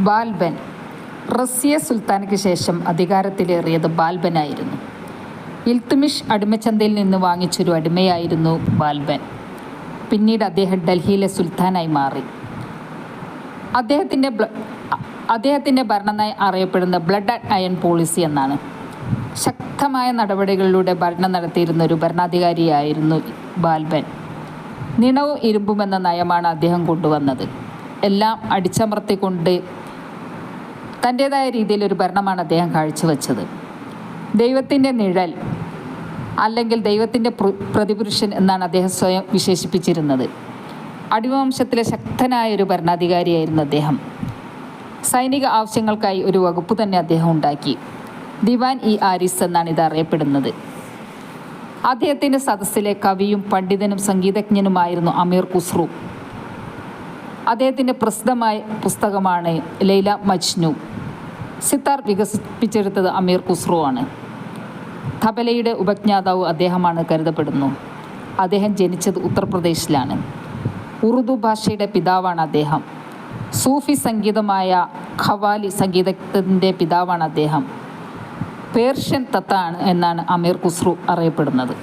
ബാൽബൻ. റസിയ സുൽത്താനയ്ക്ക് ശേഷം അധികാരത്തിലേറിയത് ബാൽബനായിരുന്നു. ഇൽത്തുമിഷ് അടിമച്ചന്തയിൽ നിന്ന് വാങ്ങിച്ചൊരു അടിമയായിരുന്നു ബാൽബൻ. പിന്നീട് അദ്ദേഹം ഡൽഹിയിലെ സുൽത്താനായി മാറി. അദ്ദേഹത്തിൻ്റെ ഭരണനയം അറിയപ്പെടുന്ന ബ്ലഡ് ആൻഡ് അയൺ പോളിസി എന്നാണ്. ശക്തമായ നടപടികളിലൂടെ ഭരണം നടത്തിയിരുന്ന ഒരു ഭരണാധികാരിയായിരുന്നു ബാൽബൻ. നിണവും ഇരുമ്പുമെന്ന നയമാണ് അദ്ദേഹം കൊണ്ടുവന്നത്. എല്ലാം അടിച്ചമർത്തിക്കൊണ്ട് തൻ്റേതായ രീതിയിലൊരു ഭരണമാണ് അദ്ദേഹം കാഴ്ചവെച്ചത്. ദൈവത്തിൻ്റെ നിഴൽ അല്ലെങ്കിൽ ദൈവത്തിൻ്റെ പ്രതിപുരുഷൻ എന്നാണ് അദ്ദേഹം സ്വയം വിശേഷിപ്പിച്ചിരുന്നത്. അടിമവംശത്തിലെ ശക്തനായ ഒരു ഭരണാധികാരിയായിരുന്നു അദ്ദേഹം. സൈനിക ആവശ്യങ്ങൾക്കായി ഒരു വകുപ്പ് തന്നെ അദ്ദേഹം ഉണ്ടാക്കി. ദിവാൻ ഇ ആരിസ് എന്നാണ് ഇത് അറിയപ്പെടുന്നത്. അദ്ദേഹത്തിൻ്റെ സദസ്സിലെ കവിയും പണ്ഡിതനും സംഗീതജ്ഞനുമായിരുന്നു അമീർ ഖുസ്രു. അദ്ദേഹത്തിൻ്റെ പ്രസിദ്ധമായ പുസ്തകമാണ് ലൈല മജ്നു. സിത്താർ വികസിപ്പിച്ചെടുത്തത് അമീർ ഖുസ്രു ആണ്. തബലയുടെ ഉപജ്ഞാതാവ് അദ്ദേഹമാണ് കരുതപ്പെടുന്നു. അദ്ദേഹം ജനിച്ചത് ഉത്തർപ്രദേശിലാണ്. ഉറുദു ഭാഷയുടെ പിതാവാണ് അദ്ദേഹം. സൂഫി സംഗീതമായ ഖവാലി സംഗീതത്തിൻ്റെ പിതാവാണ് അദ്ദേഹം. പേർഷ്യൻ തത്താണ് എന്നാണ് അമീർ ഖുസ്രു അറിയപ്പെടുന്നത്.